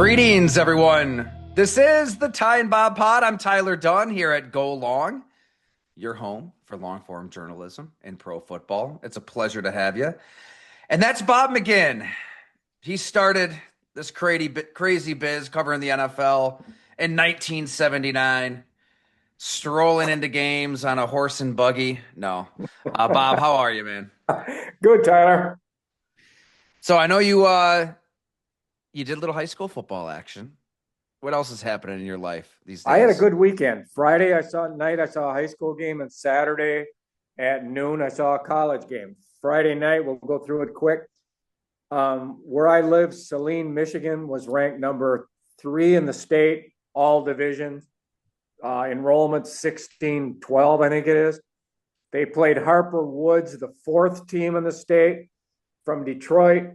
Greetings, everyone. This is the Ty and Bob Pod. I'm Tyler Dunn here at Go Long, your home for long-form journalism and pro football. It's a pleasure to have you. And that's Bob McGinn. He started this crazy biz covering the NFL in 1979, strolling into games on a horse and buggy. No. Bob, how are you, man? Good, Tyler. So I know you did a little high school football action. What else is happening in your life these days? I had a good weekend. Friday, I saw a high school game, and Saturday at noon, I saw a college game. Friday night, we'll go through it quick. Where I live, Saline, Michigan, was ranked number 3 in the state, all divisions. Enrollment 1612, I think it is. They played Harper Woods, the 4th team in the state from Detroit.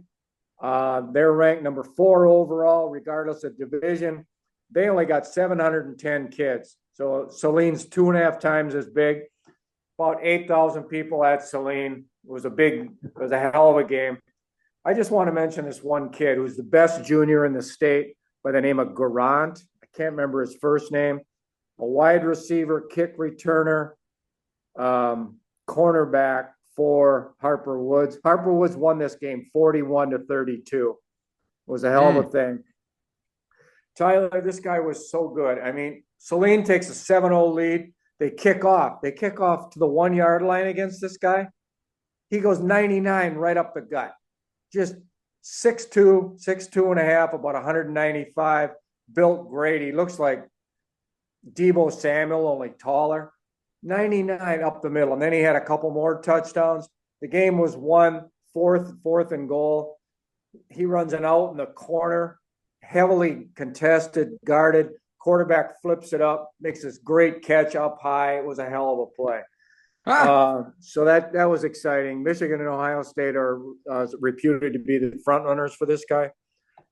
They're ranked number 4 overall, regardless of division. They only got 710 kids. So Saline's 2.5 times as big. About 8,000 people at Saline. It was a hell of a game. I just want to mention this one kid who's the best junior in the state by the name of Garant. I can't remember his first name. A wide receiver, kick returner, cornerback for Harper Woods. Harper Woods won this game 41-32. It was a hell of a thing. Tyler, this guy was so good. I mean, Saline takes a 7-0 lead. They kick off. They kick off to the 1-yard line against this guy. He goes 99 right up the gut. Just 6'2", and a half, about 195. Built great. He looks like Deebo Samuel, only taller. 99 up the middle. And then he had a couple more touchdowns. The game was won, fourth and goal. He runs an out in the corner, heavily contested, guarded. Quarterback flips it up, makes this great catch up high. It was a hell of a play. So that was exciting. Michigan and Ohio State are reputed to be the front runners for this guy.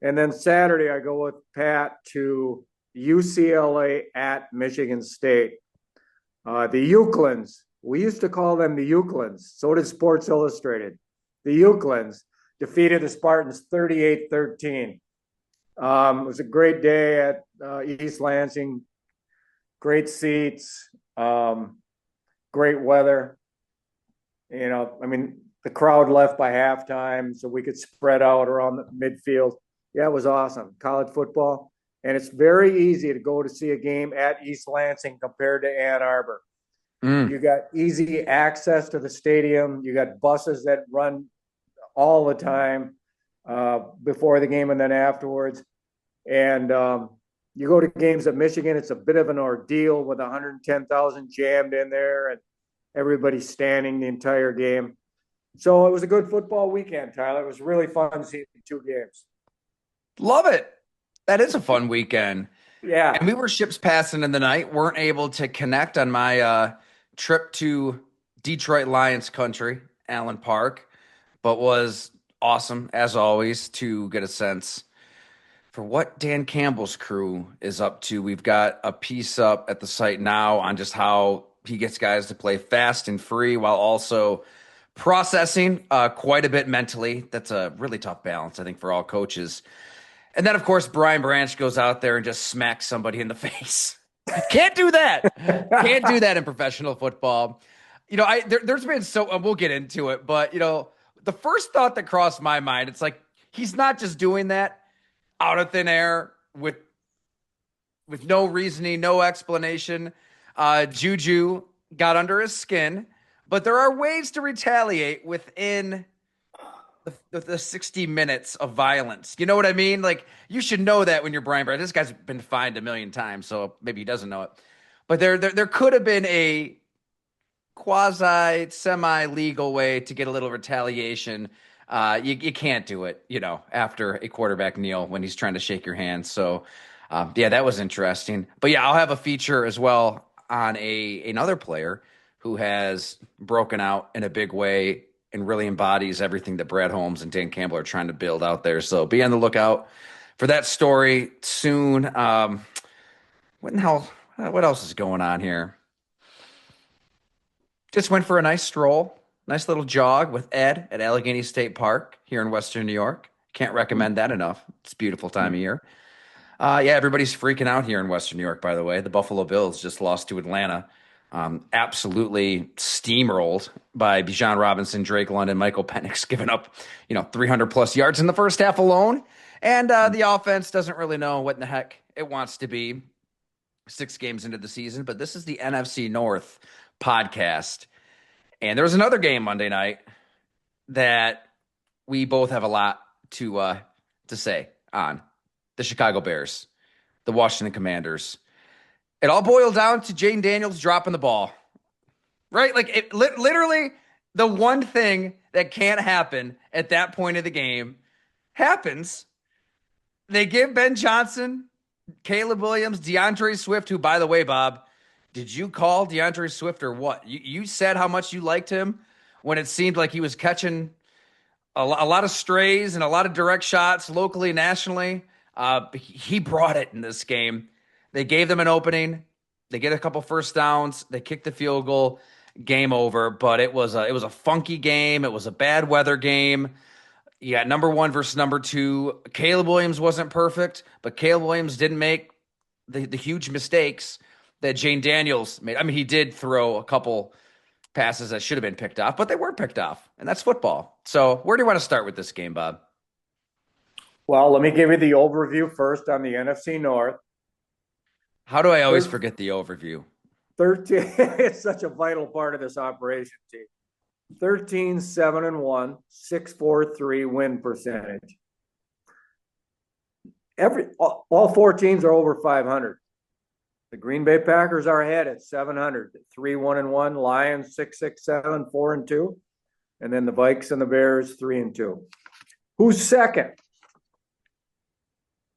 And then Saturday, I go with Pat to UCLA at Michigan State. The Euclids, we used to call them the Euclids. So did Sports Illustrated. The Euclids defeated the Spartans 38-13. It was a great day at East Lansing. Great seats, great weather. You know, I mean, the crowd left by halftime, so we could spread out around the midfield. Yeah, it was awesome. College football. And it's very easy to go to see a game at East Lansing compared to Ann Arbor. You got easy access to the stadium. You got buses that run all the time before the game and then afterwards. And you go to games at Michigan, it's a bit of an ordeal with 110,000 jammed in there and everybody standing the entire game. So it was a good football weekend, Tyler. It was really fun seeing 2 games. Love it. That is a fun weekend. Yeah. And we were ships passing in the night, weren't able to connect on my trip to Detroit Lions country, Allen Park, but was awesome, as always, to get a sense for what Dan Campbell's crew is up to. We've got a piece up at the site now on just how he gets guys to play fast and free while also processing quite a bit mentally. That's a really tough balance, I think, for all coaches. And then, of course, Brian Branch goes out there and just smacks somebody in the face. Can't do that. Can't do that in professional football. You know, there's been we'll get into it, but, you know, the first thought that crossed my mind, it's like, he's not just doing that out of thin air with no reasoning, no explanation. Juju got under his skin, but there are ways to retaliate within the 60 minutes of violence. You know what I mean? Like, you should know that when you're Brian Branch. This guy's been fined 1,000,000 times, so maybe he doesn't know it. But there could have been a quasi semi-legal way to get a little retaliation. You can't do it, you know, after a quarterback kneel when he's trying to shake your hand. So, yeah, that was interesting. But yeah, I'll have a feature as well on another player who has broken out in a big way and really embodies everything that Brad Holmes and Dan Campbell are trying to build out there. So be on the lookout for that story soon. What in the hell? What else is going on here? Just went for a nice stroll, nice little jog with Ed at Allegheny State Park here in Western New York. Can't recommend that enough. It's a beautiful time of year. Yeah, everybody's freaking out here in Western New York, by the way. The Buffalo Bills just lost to Atlanta. Absolutely steamrolled by Bijan Robinson, Drake London, Michael Penix giving up, 300 plus yards in the first half alone. And the offense doesn't really know what in the heck it wants to be 6 games into the season. But this is the NFC North podcast. And there was another game Monday night that we both have a lot to say on the Chicago Bears, the Washington Commanders. It all boiled down to Jaden Daniels dropping the ball, right? Like literally the one thing that can't happen at that point of the game happens. They give Ben Johnson, Caleb Williams, DeAndre Swift, who, by the way, Bob, did you call DeAndre Swift or what? You said how much you liked him when it seemed like he was catching a lot of strays and a lot of direct shots locally, nationally. He brought it in this game. They gave them an opening. They get a couple first downs. They kicked the field goal. Game over. But it was a funky game. It was a bad weather game. You got number one versus number two. Caleb Williams wasn't perfect, but Caleb Williams didn't make the huge mistakes that Jane Daniels made. I mean, he did throw a couple passes that should have been picked off, but they were picked off, and that's football. So where do you want to start with this game, Bob? Well, let me give you the overview first on the NFC North. How do I always forget the overview? 13, it's such a vital part of this operation, team. 13-7-1, 643 win percentage. All four teams are over 500. The Green Bay Packers are ahead at 700, 3-1-1. Lions 6-6-7, 4-2, and then the Vikes and the Bears 3-2. Who's second?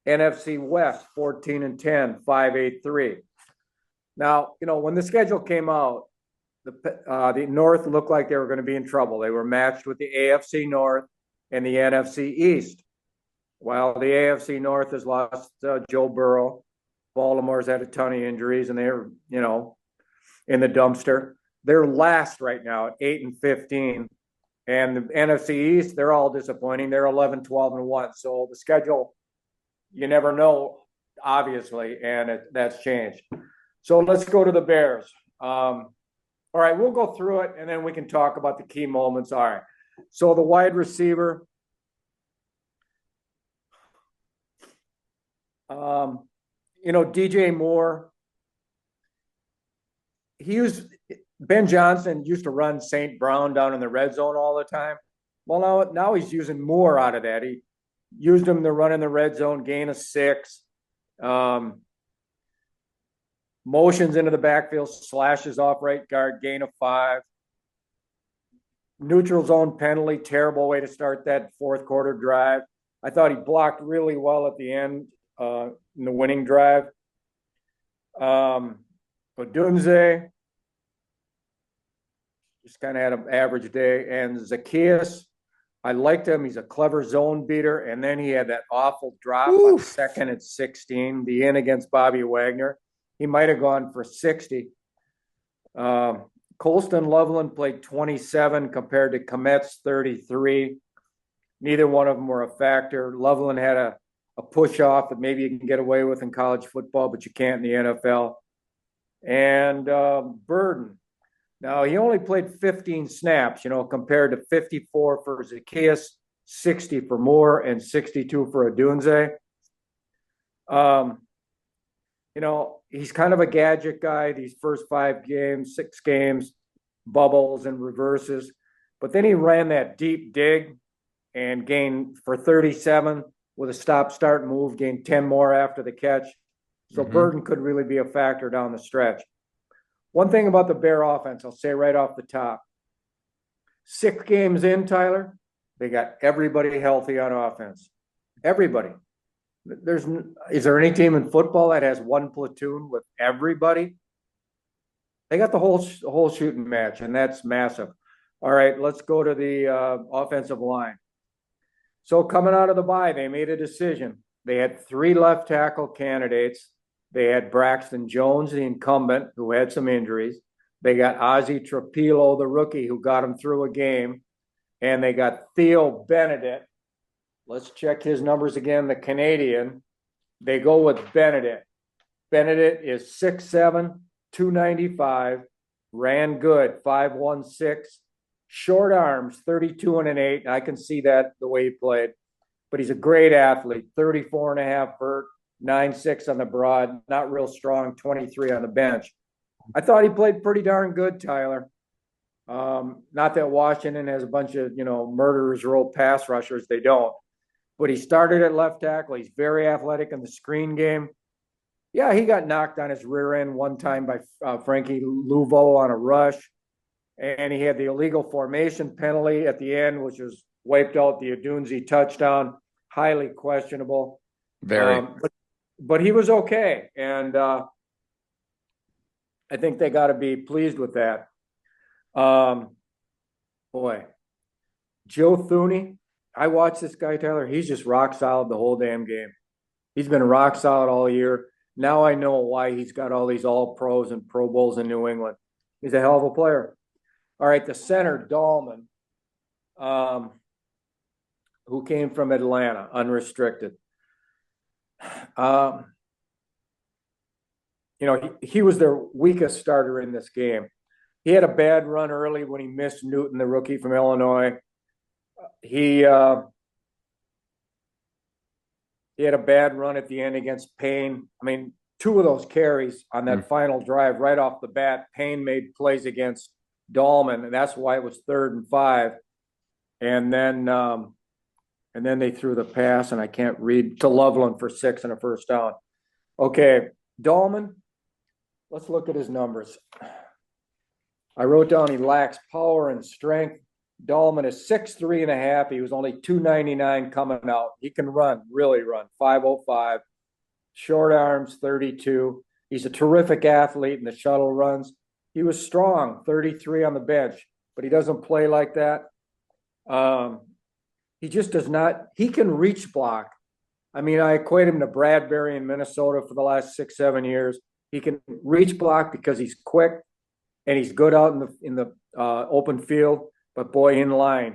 NFC West 14-10, 5-8-3. Now, when the schedule came out, the North looked like they were going to be in trouble. They were matched with the AFC North and the NFC East. While the AFC North has lost Joe Burrow, Baltimore's had a ton of injuries, and they're, in the dumpster. They're last right now at 8-15. And the NFC East, they're all disappointing. They're 11-12-1. So the schedule, you never know, obviously, and that's changed. So let's go to the Bears. All right, we'll go through it, and then we can talk about the key moments. All right. So the wide receiver, DJ Moore, Ben Johnson used to run St. Brown down in the red zone all the time. Well, now he's using more out of that. He used him to run in the red zone, gain of 6. Motions into the backfield, slashes off right guard, gain of 5. Neutral zone penalty, terrible way to start that fourth quarter drive. I thought he blocked really well at the end in the winning drive. Odunze just kind of had an average day. And Zacchaeus, I liked him. He's a clever zone beater. And then he had that awful drop on 2nd and 16, the in against Bobby Wagner. He might have gone for 60. Colston Loveland played 27 compared to Komet's 33. Neither one of them were a factor. Loveland had a push off that maybe you can get away with in college football, but you can't in the NFL. And Burden. Now, he only played 15 snaps, compared to 54 for Zacchaeus, 60 for Moore, and 62 for Odunze. He's kind of a gadget guy these first 5 games, 6 games, bubbles and reverses. But then he ran that deep dig and gained for 37 with a stop-start move, gained 10 more after the catch. So Burden could really be a factor down the stretch. One thing about the Bear offense, I'll say right off the top. 6 games in, Tyler, they got everybody healthy on offense. Everybody. Is there any team in football that has one platoon with everybody? They got the whole shooting match, and that's massive. All right, let's go to the offensive line. So coming out of the bye, they made a decision. They had 3 left tackle candidates. They had Braxton Jones, the incumbent, who had some injuries. They got Ozzie Trapilo, the rookie, who got him through a game. And they got Theo Benedict. Let's check his numbers again, the Canadian. They go with Benedict. Benedict is 6'7", 295, ran good, 5'16", short arms, 32 and an 8. I can see that the way he played, but he's a great athlete, 34 and a half vert, 9'6" on the broad, not real strong, 23 on the bench. I thought he played pretty darn good, Tyler. Not that Washington has a bunch of, murderers row pass rushers. They don't. But he started at left tackle. He's very athletic in the screen game. Yeah, he got knocked on his rear end one time by Frankie Louvo on a rush. And he had the illegal formation penalty at the end, which was wiped out the Adunzi touchdown. Highly questionable. Very. But he was okay. And I think they got to be pleased with that. Boy, Joe Thuney, I watched this guy, Tyler. He's just rock solid the whole damn game. He's been rock solid all year. Now I know why he's got all these all pros and Pro Bowls in New England. He's a hell of a player. All right, the center, Dahlman, who came from Atlanta, unrestricted. He was their weakest starter in this game. He had a bad run early when he missed Newton, the rookie from Illinois. He had a bad run at the end against Payne. I mean, two of those carries on that final drive right off the bat, Payne made plays against Dahlman, and that's why it was 3rd and 5. And then they threw the pass, and I can't read, to Loveland for 6 and a first down. Okay, Dahlman, let's look at his numbers. I wrote down he lacks power and strength. Dahlman is 6'3" and a half. He was only 299 coming out. He can run, really run, 505. Short arms, 32. He's a terrific athlete in the shuttle runs. He was strong, 33 on the bench, but he doesn't play like that. He just does not, he can reach block. I mean, I equate him to Bradbury in Minnesota for the last 6-7 years. He can reach block because he's quick and he's good out in the open field. But boy, in line,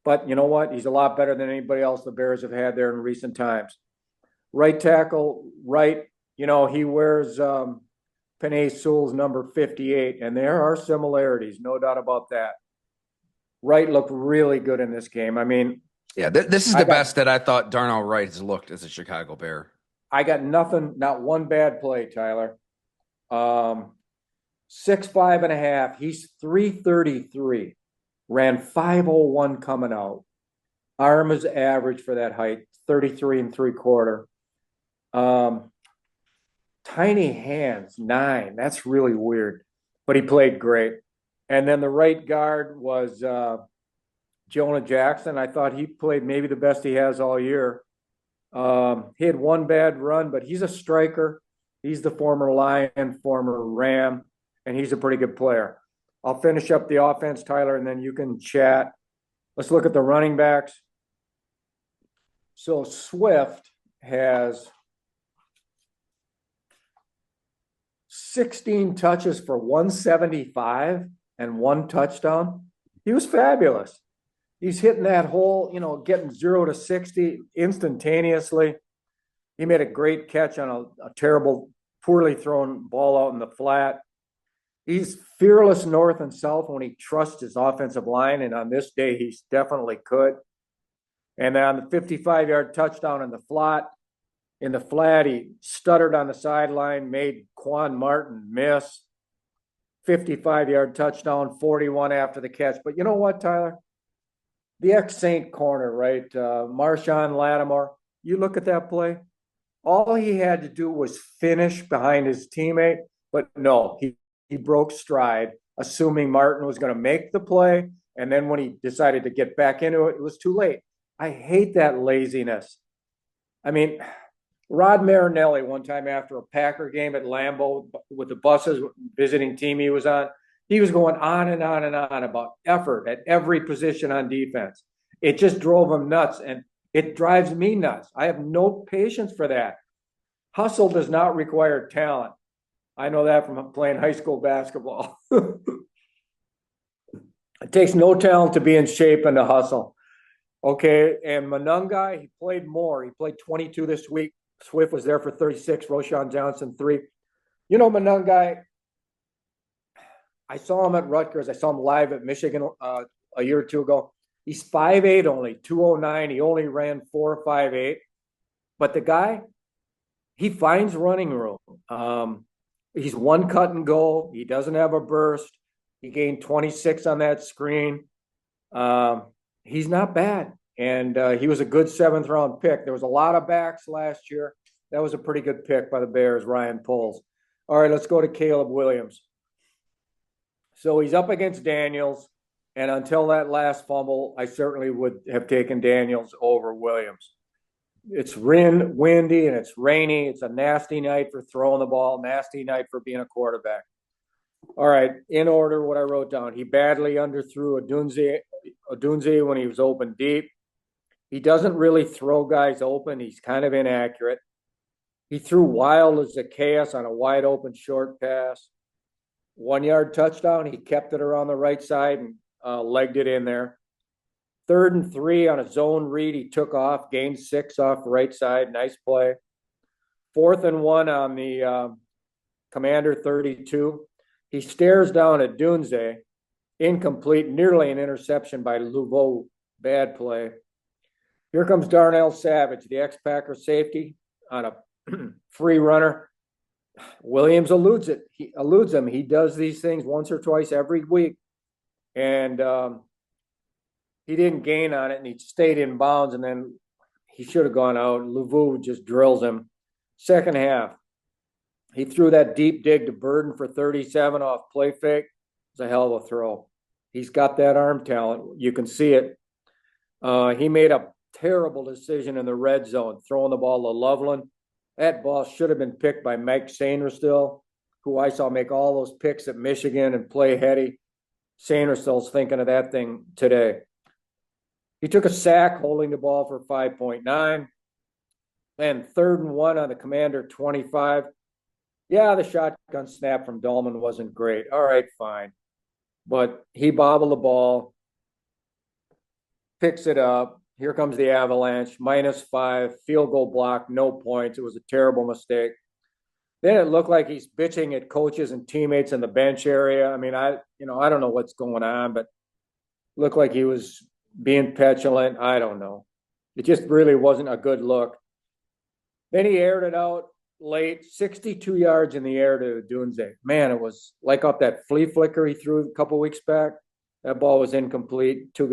but you know what? He's a lot better than anybody else the Bears have had there in recent times. Right tackle, he wears Penei Sewell's number 58, and there are similarities, no doubt about that. Wright looked really good in this game. I mean, yeah, this is the best that I thought Darnell Wright has looked as a Chicago Bear. I got nothing, not one bad play, Tyler. 6'5" and a half. He's 333. Ran 501 coming out. Arm is average for that height, 33 3/4. Tiny hands, 9. That's really weird. But he played great. And then the right guard was Jonah Jackson. I thought he played maybe the best he has all year. He had one bad run, but he's a striker. He's the former Lion, former Ram, and he's a pretty good player. I'll finish up the offense, Tyler, and then you can chat. Let's look at the running backs. So Swift has 16 touches for 175 and 1 touchdown. He was fabulous. He's hitting that hole, getting 0 to 60 instantaneously. He made a great catch on a terrible, poorly thrown ball out in the flat. He's fearless north and south when he trusts his offensive line, and on this day, he definitely could. And then on the 55-yard touchdown in the flat, he stuttered on the sideline, made Quan Martin miss. 55-yard touchdown, 41 after the catch. But you know what, Tyler? The ex-Saint corner, right? Marshawn Lattimore, you look at that play. All he had to do was finish behind his teammate, but no, he broke stride, assuming Martin was going to make the play. And then when he decided to get back into it, it was too late. I hate that laziness. I mean, Rod Marinelli, one time after a Packer game at Lambeau with the buses, visiting team he was on, he was going on and on and on about effort at every position on defense. It just drove him nuts, and it drives me nuts. I have no patience for that. Hustle does not require talent. I know that from playing high school basketball. It takes no talent to be in shape and to hustle. Okay, and Monungai, he played more. He played 22 this week. Swift was there for 36. Roshan Johnson, 3. You know, Monungai, I saw him at Rutgers. I saw him live at Michigan a year or two ago. He's 5'8", only 209. He only ran 4.58. But the guy, he finds running room. He's one cut and go. He doesn't have a burst. He gained 26 on that screen. He's not bad. And he was a good 7th-round pick. There was a lot of backs last year. That was a pretty good pick by the Bears, Ryan Poles. All right, let's go to Caleb Williams. So he's up against Daniels. And until that last fumble, I certainly would have taken Daniels over Williams. It's windy and it's rainy. It's a nasty night for throwing the ball, nasty night for being a quarterback. All right, in order, what I wrote down. He badly underthrew Odunze when he was open deep. He doesn't really throw guys open. He's kind of inaccurate. He threw wild as Zacchaeus on a wide open short pass. 1-yard touchdown. He kept it around the right side and legged it in there. 3rd and 3 on a zone read. He took off, gained 6 off the right side. Nice play. 4th and 1 on the Commander 32. He stares down at Dunze. Incomplete, nearly an interception by Louveau. Bad play. Here comes Darnell Savage, the ex-Packer safety, on a free runner. Williams eludes him. He does these things once or twice every week. And he didn't gain on it, and he stayed in bounds, and then he should have gone out. Louveau just drills him. Second half, he threw that deep dig to Burden for 37 off play fake. It's a hell of a throw. He's got that arm talent. You can see it. He made a terrible decision in the red zone, throwing the ball to Loveland. That ball should have been picked by Mike Sainristil, who I saw make all those picks at Michigan and play heady. Sainristil's thinking of that thing today. He took a sack holding the ball for 5.9. And 3rd and 1 on the Commander 25. Yeah, the shotgun snap from Dahlman wasn't great. All right, fine. But he bobbled the ball, picks it up. Here comes the Avalanche, -5, field goal block, no points. It was a terrible mistake. Then it looked like he's bitching at coaches and teammates in the bench area. I mean, I don't know what's going on, but it looked like he was being petulant. I don't know. It just really wasn't a good look. Then he aired it out late, 62 yards in the air to Dunze. Man, it was like off that flea flicker he threw a couple weeks back. That ball was incomplete. Two